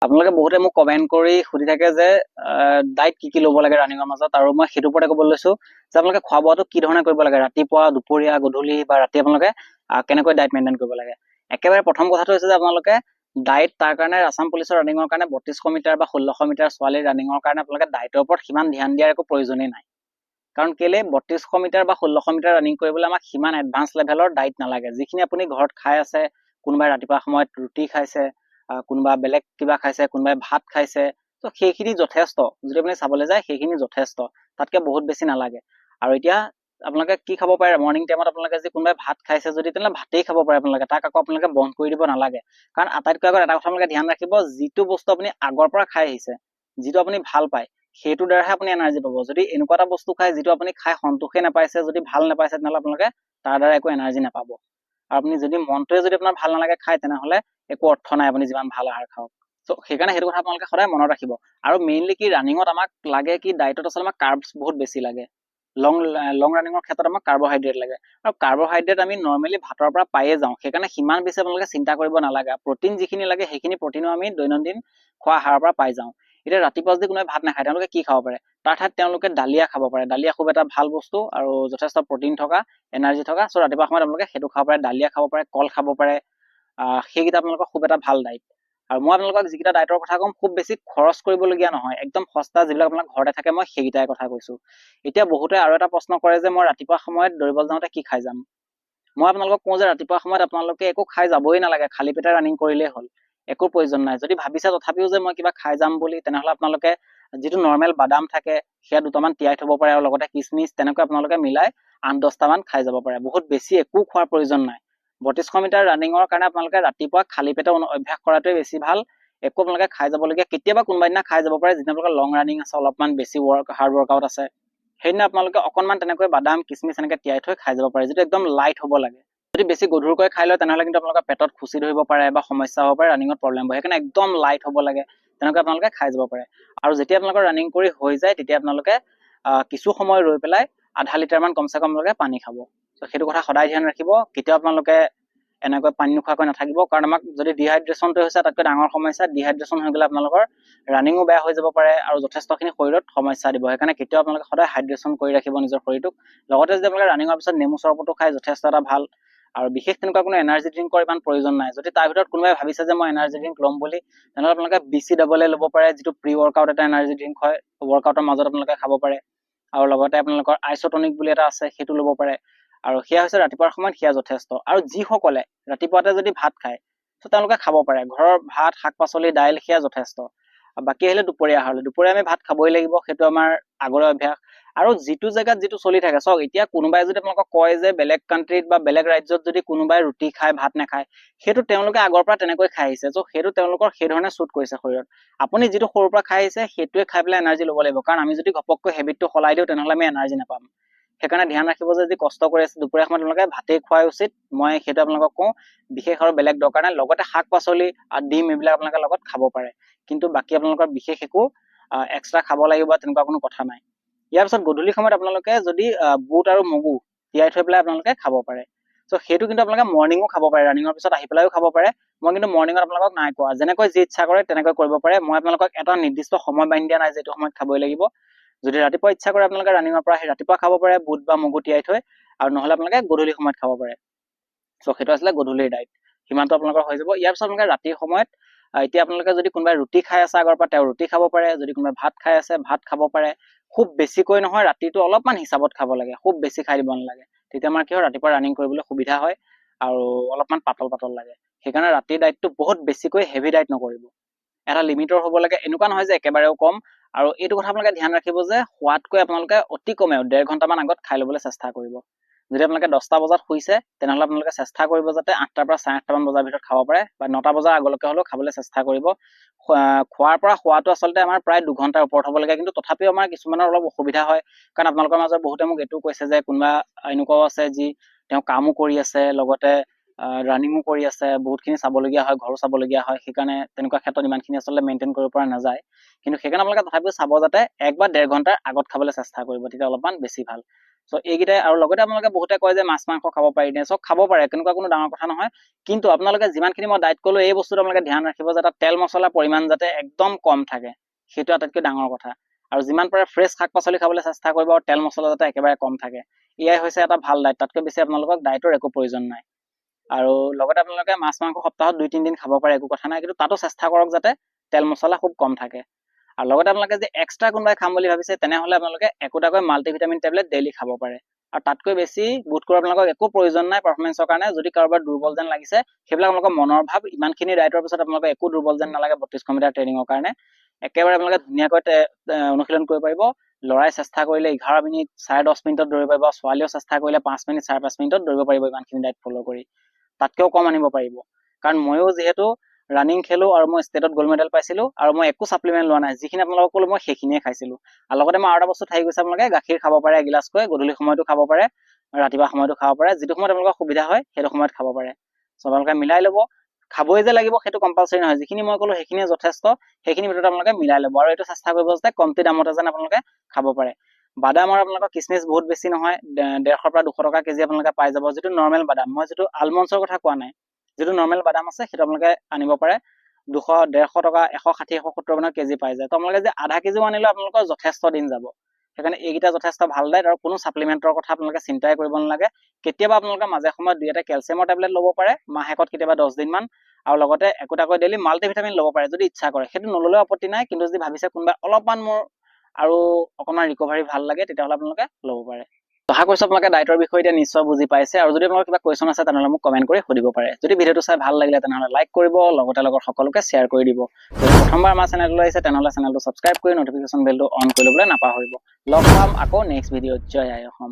আপোনালোকে বহুতে মোক কমেন্ট কৰি সুধি থাকে যে ডাইট কি ল'ব লাগে ৰানিঙৰ মাজত, আৰু মই সেইটো ওপৰতে ক'ব লৈছো যে আপোনালোকে খোৱা বোৱাটো কি ধৰণে কৰিব লাগে, ৰাতিপুৱা, দুপৰীয়া, গধূলি বা ৰাতি আপোনালোকে কেনেকৈ ডাইট মেইনটেইন কৰিব লাগে। একেবাৰে প্ৰথম কথাটো হৈছে যে আপোনালোকে ডাইট তাৰ কাৰণে আছাম পুলিচৰ ৰানিঙৰ কাৰণে 3200 মিটাৰ বা 1600 মিটাৰ ছোৱালীৰ ৰানিঙৰ কাৰণে আপোনালোকে ডাইটৰ ওপৰত সিমান ধ্যান দিয়াৰ একো প্ৰয়োজনেই নাই। কাৰণ কেলে 3200 মিটাৰ বা 1600 মিটাৰ ৰানিং কৰিবলৈ আমাক সিমান এডভান্স লেভেলৰ ডাইট নালাগে। যিখিনি আপুনি ঘৰত খাই আছে, কোনোবাই ৰাতিপুৱা সময়ত ৰুটি খাইছে, কোনোবা বেলেগ কিবা খাইছে, কোনোবাই ভাত খাইছে, তো সেইখিনি যথেষ্ট। যদি আপুনি চাবলৈ যায় সেইখিনি যথেষ্ট, তাতকে বহুত বেছি নালাগে। আৰু এতিয়া আপোনালোকে কি খাব পাৰে, মৰ্নিং টাইমত আপোনালোকে যদি কোনোবাই ভাত খাইছে যদি তেনেহ'লে ভাতেই খাব পাৰে আপোনালোকে, তাক আকৌ আপোনালোকে বন্ধ কৰি দিব নালাগে। কাৰণ আটাইতকৈ আগত এটা কথা আপোনালোকে ধ্যান ৰাখিব, যিটো বস্তু আপুনি আগৰ পৰা খাই আহিছে, যিটো আপুনি ভাল পায়, সেইটোৰ দ্বাৰাহে আপুনি এনাৰ্জি পাব। যদি এনেকুৱা এটা বস্তু খায় যিটো আপুনি খাই সন্তোষে নাপাইছে, যদি ভাল নাপাইছে, তেনেহ'লে আপোনালোকে তাৰ দ্বাৰা একো এনাৰ্জি নাপাব। আৰু আপুনি যদি মনটোৱে যদি আপোনাৰ ভাল নালাগে খায়, তেনেহ'লে একো অৰ্থ নাই আপুনি যিমান ভাল আহাৰ খাওক। চ' সেইকাৰণে সেইটো কথা আপোনালোকে সদায় মনত ৰাখিব। আৰু মেইনলি কি, ৰানিঙত আমাক লাগে কি, ডাইটত আচলতে আমাক কাৰ্বছ বহুত বেছি লাগে। লং ৰানিঙৰ ক্ষেত্ৰত আমাক কাৰ্বহাইড্ৰেট লাগে, আৰু কাৰ্বহাইড্ৰেট আমি নৰ্মেলি ভাতৰ পৰা পায়ে যাওঁ। সেইকাৰণে সিমান বেছি আপোনালোকে চিন্তা কৰিব নালাগে। প্ৰটিন যিখিনি লাগে সেইখিনি প্ৰটিনো আমি দৈনন্দিন খোৱা আহাৰৰ পৰা পাই যাওঁ। এতিয়া ৰাতিপুৱা যদি কোনোবাই ভাত নাখায়, তেওঁলোকে কি খাব পাৰে? তাৰ ঠাইত তেওঁলোকে দালিয়া খাব পাৰে। দালিয়া খুব এটা ভাল বস্তু আৰু যথেষ্ট প্ৰটিন থকা, এনাৰ্জি থকা। চ' ৰাতিপুৱা সময়ত আপোনালোকে সেইটো খাব পাৰে, দালিয়া খাব পাৰে, কল খাব পাৰে। সেইকেইটা আপোনালোকৰ খুব এটা ভাল ডাইট। আৰু মই আপোনালোকক যিকেইটা ডাইটৰ কথা ক'ম, খুব বেছি খৰচ কৰিবলগীয়া নহয়, একদম সস্তা, যিবিলাক আপোনালোক ঘৰতে থাকে, মই সেইকেইটাই কথা কৈছো। এতিয়া বহুতে আৰু এটা প্ৰশ্ন কৰে যে মই ৰাতিপুৱা সময়ত দৌৰিবলৈ যাওঁতে কি খাই যাম। মই আপোনালোকক কওঁ যে ৰাতিপুৱা সময়ত আপোনালোকে একো খাই যাবই নালাগে, খালী পেটে ৰানিং কৰিলেই হ'ল, একো প্ৰয়োজন নাই। যদি ভাবিছে তথাপিও যে মই কিবা খাই যাম বুলি, তেনেহ'লে আপোনালোকে যিটো নৰ্মেল বাদাম থাকে সেয়া দুটামান তিয়াই থব পাৰে, আৰু লগতে কিচমিচ, তেনেকৈ আপোনালোকে মিলাই 8-10টা মান খাই যাব পাৰে। বহুত বেছি একো খোৱাৰ প্ৰয়োজন নাই। 3200 মিটাৰ ৰানিঙৰ কাৰণে আপোনালোকে ৰাতিপুৱা খালী পেটে অভ্যাস কৰাটোৱে বেছি ভাল। একো আপোনালোকে খাই যাবলগীয়া, কেতিয়াবা কোনোবা দিনা খাই যাব পাৰে, যেতিয়া আপোনালোকৰ লং ৰানিং আছে, অলপমান বেছি হাৰ্ড ৱৰ্কআউট আছে, সেইদিনা আপোনালোকে অকণমান তেনেকৈ বাদাম, কিচমিচ এনেকৈ তিয়াই থৈ খাই যাব পাৰে, যিটো একদম লাইট হ'ব লাগে। যদি বেছি গধুৰকৈ খাই লয়, তেনেহ'লে কিন্তু আপোনালোকৰ পেটত খুচি ধৰিব পাৰে বা সমস্যা হ'ব পাৰে, ৰানিঙত প্ৰব্লেম হ'ব। সেইকাৰণে একদম লাইট হ'ব লাগে, তেনেকৈ আপোনালোকে খাই যাব পাৰে। আৰু যেতিয়া আপোনালোকৰ ৰানিং কৰি হৈ যায়, তেতিয়া আপোনালোকে কিছু সময় ৰৈ পেলাই আধা লিটাৰমান কমচে কম আপোনালোকে পানী খাব। চ' সেইটো কথা সদায় ধ্যান ৰাখিব। কেতিয়াও আপোনালোকে এনেকৈ পানী নোখোৱাকৈ নাথাকিব, কাৰণ আমাক যদি ডিহাইড্ৰেশ্যনটো হৈছে আটাইতকৈ ডাঙৰ সমস্যা। ডিহাইড্ৰেশ্যন হৈ গ'লে আপোনালোকৰ ৰানিঙো বেয়া হৈ যাব পাৰে আৰু যথেষ্টখিনি শৰীৰত সমস্যা দিব। সেইকাৰণে কেতিয়াও আপোনালোকে সদায় হাইড্ৰেশ্যন কৰি ৰাখিব নিজৰ শৰীৰটোক। লগতে যদি আপোনালোকে ৰানিঙৰ পিছত নেমু চৰবতো খাই, যথেষ্ট এটা ভাল। আৰু বিশেষ তেনেকুৱা কোনো এনাৰ্জি ড্ৰিংকৰ ইমান প্ৰয়োজন নাই। যদি তাৰ ভিতৰত কোনোবাই ভাবিছে যে মই এনাৰ্জি ড্ৰিংক ল'ম বুলি, তেনেহ'লে আপোনালোকে BCAA ল'ব পাৰে, যিটো প্ৰি ৱৰ্কআউট এটা এনাৰ্জি ড্ৰিংক হয়। ৱৰ্কআউটৰ মাজত আপোনালোকে খাব পাৰে। আৰু লগতে আপোনালোকৰ আইচটনিক বুলি এটা আছে, সেইটো ল'ব পাৰে। আৰু সেয়া হৈছে ৰাতিপুৱাৰ সময়ত, সেয়া যথেষ্ট। আৰু যিসকলে ৰাতিপুৱাতে যদি ভাত খায়, ত' তেওঁলোকে খাব পাৰে ঘৰৰ ভাত, শাক পাচলি, দাইল, সেয়া যথেষ্ট। বাকী আহিলে দুপৰীয়া আহাৰলৈ, দুপৰীয়া আমি ভাত খাবই লাগিব, সেইটো আমাৰ আগৰে অভ্যাস। আৰু যিটো জেগাত যিটো চলি থাকে, চাওক এতিয়া কোনোবাই যদি আপোনালোকক কয় যে বেলেগ কাণ্ট্ৰিত বা বেলেগ ৰাজ্যত যদি কোনোবাই ৰুটি খায়, ভাত নাখায়, সেইটো তেওঁলোকে আগৰ পৰা তেনেকৈ খাই আহিছে। চ' সেইটো তেওঁলোকৰ সেই ধৰণে শ্বুট কৰিছে শৰীৰত। আপুনি যিটো সৰুৰ পৰা খাই আহিছে, সেইটোৱে খাই পেলাই এনাৰ্জি ল'ব লাগিব। কাৰণ আমি যদি ঘপককৈ হেবিটটো সলাই দিওঁ, তেনেহ'লে আমি এনাৰ্জি নাপাম। সেইকাৰণে ধ্যান ৰাখিব যে যদি কষ্ট কৰি আছে, দুপৰীয়া সময়ত আপোনালোকে ভাতেই খোৱাই উচিত। মই সেইটো আপোনালোকক কওঁ, বিশেষ আৰু বেলেগ দৰকাৰ নাই। লগতে শাক পাচলি আৰু ডিম, এইবিলাক আপোনালোকে লগত খাব পাৰে। কিন্তু বাকী আপোনালোকৰ বিশেষ একো এক্সট্ৰা খাব লাগিব তেনেকুৱা কোনো কথা নাই। ইয়াৰ পিছত গধূলি সময়ত আপোনালোকে যদি বুট আৰু মগু তিয়াই থৈ পেলাই আপোনালোকে খাব পাৰে। চ' সেইটো কিন্তু আপোনালোকে মৰ্ণিঙো খাব পাৰে, ৰানিঙৰ পিছত আহি পেলাইও খাব পাৰে। মই কিন্তু মৰ্ণিঙত আপোনালোকক নাই কোৱা, যেনেকৈ যি ইচ্ছা কৰে তেনেকৈ কৰিব পাৰে। মই আপোনালোকক এটা নিৰ্দিষ্ট সময় বান্ধি দিয়া নাই যে এইটো সময়ত খাবই লাগিব। যদি ৰাতিপুৱা ইচ্ছা কৰে আপোনালোকে ৰানিঙৰ পৰা আহি ৰাতিপুৱা খাব পাৰে বুট বা মগু তিয়াই থৈ, আৰু নহ'লে আপোনালোকে গধূলি সময়ত খাব পাৰে। চ' সেইটো আছিলে গধূলিৰ ডাইট, সিমানটো আপোনালোকৰ হৈ যাব। ইয়াৰ পিছত আপোনালোকে ৰাতিৰ সময়ত, এতিয়া আপোনালোকে যদি কোনোবাই ৰুটি খাই আছে আগৰ পৰা, তেওঁ ৰুটি খাব পাৰে। যদি কোনোবাই ভাত খাই আছে, ভাত খাব পাৰে। খুব বেছিকৈ নহয়, ৰাতিটো অলপমান হিচাপত খাব লাগে, খুব বেছি খাই দিব নালাগে। তেতিয়া আমাৰ কি হয়, ৰাতিপুৱা ৰানিং কৰিবলৈ সুবিধা হয় আৰু অলপমান পাতল পাতল লাগে। সেইকাৰণে ৰাতিৰ ডাইটটো বহুত বেছিকৈ হেভি ডাইট নকৰিব, এটা লিমিটৰ হ'ব লাগে। এনেকুৱা নহয় যে একেবাৰেও কম। আৰু এইটো কথা আপোনালোকে ধ্যান ৰাখিব যে খোৱাতকৈ আপোনালোকে অতি কমেও 1.5 ঘণ্টামান আগত খাই ল'বলৈ চেষ্টা কৰিব। যদি আপোনালোকে 10টা বজাত শুইছে, তেনেহ'লে আপোনালোকে চেষ্টা কৰিব যাতে 8টাৰ পৰা 8:30মান বজাৰ ভিতৰত খাব পাৰে, বা 9টা বজাৰ আগলৈকে হ'লেও খাবলৈ চেষ্টা কৰিব। খোৱাৰ পৰা খোৱাটো আচলতে আমাৰ প্ৰায় 2 ঘণ্টাৰ ওপৰত হ'ব লাগে। কিন্তু তথাপিও আমাৰ কিছুমানৰ অলপ অসুবিধা হয়, কাৰণ আপোনালোকৰ মাজত বহুতে মোক এইটো কৈছে যে কোনোবা এনেকুৱাও আছে যি তেওঁ কামো কৰি আছে, লগতে ৰানিঙো কৰি আছে, বহুতখিনি চাবলগীয়া হয়, ঘৰো চাবলগীয়া হয়। সেইকাৰণে তেনেকুৱা ক্ষেত্ৰত ইমানখিনি আচলতে মেইনটেইন কৰিব পৰা নাযায়। কিন্তু সেইকাৰণে আপোনালোকে তথাপিও চাব যাতে 1 বা 1.5 ঘণ্টাৰ আগত খাবলৈ চেষ্টা কৰিব, তেতিয়া অলপমান বেছি ভাল। চ' এইকেইটাই। আৰু লগতে আপোনালোকে বহুতে কয় যে মাছ মাংস খাব পাৰি নে, চ' খাব পাৰে, তেনেকুৱা কোনো ডাঙৰ কথা নহয়। কিন্তু আপোনালোকে যিমানখিনি মই ডাইট ক'লো, এই বস্তুটো আপোনালোকে ধ্যান ৰাখিব যে তাত তেল মছলাৰ পৰিমাণ যাতে একদম কম থাকে, সেইটো আটাইতকৈ ডাঙৰ কথা। আৰু যিমান পাৰে ফ্ৰেছ শাক পাচলি খাবলৈ চেষ্টা কৰিব, আৰু তেল মছলা যাতে একেবাৰে কম থাকে। এয়াই হৈছে এটা ভাল ডাইট, তাতকৈ বেছি আপোনালোকক ডাইটৰ একো প্ৰয়োজন নাই। আৰু লগতে আপোনালোকে মাছ মাংস সপ্তাহত 2-3 দিন খাব পাৰে, একো কথা নাই, কিন্তু তাতো চেষ্টা কৰক যাতে তেল মছলা খুব কম থাকে। আৰু লগতে আপোনালোকে যে এক্সট্ৰা কোনোবাই খাম বুলি ভাবিছে, তেনেহ'লে আপোনালোকে একোটাকৈ মাল্টিভিটামিন টেবলেট ডেইলি খাব পাৰে। আৰু তাতকৈ বেছি বোধ কৰোঁ আপোনালোকক একো প্ৰয়োজন নাই পাৰফৰ্মেঞ্চৰ কাৰণে। যদি কাৰোবাৰ দুৰ্বল যেন লাগিছে, সেইবিলাক আপোনালোকৰ মনৰ ভাৱ। ইমানখিনি ডাইটৰ পিছত আপোনালোকে একো দুৰ্বল যেন নালাগে 32 মিটাৰ ট্ৰেইনিঙৰ কাৰণে। একেবাৰে আপোনালোকে ধুনীয়াকৈ অনুশীলন কৰিব পাৰিব। ল'ৰাই চেষ্টা কৰিলে 11 মিনিট 10.5 মিনিটত দৌৰিব পাৰিব, ছোৱালীয়েও চেষ্টা কৰিলে 5 মিনিট 5.5 মিনিটত দৌৰিব পাৰিব, ইমানখিনি ডাইট ফ'ল' কৰি। তাতকৈও কম আনিব পাৰিব। কাৰণ ময়ো যিহেতু ৰানিং খেলোঁ আৰু মই ষ্টেটত গ'ল্ড মেডেল পাইছিলোঁ, আৰু মই একো ছাপ্লিমেণ্ট লোৱা নাই, যিখিনি আপোনালোকক ক'লো মই সেইখিনিয়ে খাইছিলোঁ। আৰু লগতে মই আৰু এটা বস্তু থাকি গৈছে, আপোনালোকে গাখীৰ খাব পাৰে এগিলাচকৈ, গধূলি সময়তো খাব পাৰে, ৰাতিপুৱা সময়তো খাব পাৰে, যিটো সময়ত আপোনালোকৰ সুবিধা হয় সেইটো সময়ত খাব পাৰে। চ' আপোনালোকে মিলাই ল'ব। খাবই যে লাগিব সেইটো কম্পালচৰি নহয়, যিখিনি মই ক'লো সেইখিনিয়ে যথেষ্ট, সেইখিনি ভিতৰত আপোনালোকে মিলাই ল'ব। আৰু এইটো চেষ্টা কৰিব যাতে কমটি দামতে যেন আপোনালোকে খাব পাৰে। বাদাম আৰু আপোনালোকৰ কিচমিচ বহুত বেছি নহয়, 150 পৰা 200 টকা কেজি আপোনালোকে পাই যাব, যিটো নৰ্মেল বাদাম। মই যিটো আলমণ্ডছৰ কথা কোৱা নাই, যিটো নৰ্মেল বাদাম আছে সেইটো আপোনালোকে আনিব পাৰে। 200, 150 টকা, 160, 170 মানৰ কেজি পাই যায়। তো আপোনালোকে যে আধা কেজিও আনিলেও আপোনালোকৰ যথেষ্ট দিন যাব। সেইকাৰণে এইকেইটা যথেষ্ট ভাল ডাইট, আৰু কোনো ছাপ্লিমেণ্টৰ কথা আপোনালোকে চিন্তাই কৰিব নালাগে। কেতিয়াবা আপোনালোকে মাজে সময়ত 2 এটা কেলচিয়ামৰ টেবলেট ল'ব পাৰে, মাহেকত কেতিয়াবা 10 দিনমান। আৰু লগতে একোটাকৈ ডেইলি মাল্টিভিটামিন ল'ব পাৰে যদি ইচ্ছা কৰে, সেইটো নল'লেও আপত্তি নাই। কিন্তু যদি ভাবিছে কোনোবা অলপমান মোৰ আৰু অকণমান ৰিকভাৰী ভাল লাগে, তেতিয়াহ'লে আপোনালোকে ল'ব পাৰে। আশা কৰিছোঁ আপোনালোকে ডাইটৰ বিষয়ে এতিয়া নিশ্চয় বুজি পাইছে। আৰু যদি আপোনালোকৰ কিবা কুৱেশ্যন আছে তেনেহ'লে মোক কমেণ্ট কৰি সুধিব পাৰে। যদি ভিডিঅ'টো চাই ভাল লাগিলে তেনেহ'লে লাইক কৰিব, লগতে লগৰ সকলোকে শ্বেয়াৰ কৰি দিব। যদি প্ৰথমবাৰ আমাৰ চেনেললৈ আহিছে তেনেহ'লে চেনেলটো ছাবস্ক্ৰাইব কৰি নটিফিকেশ্যন বেলটো অন কৰি ল'বলৈ নাপাহৰিব। লগ পাম আকৌ নেক্সট ভিডিঅ'ত। জয় আই অসম।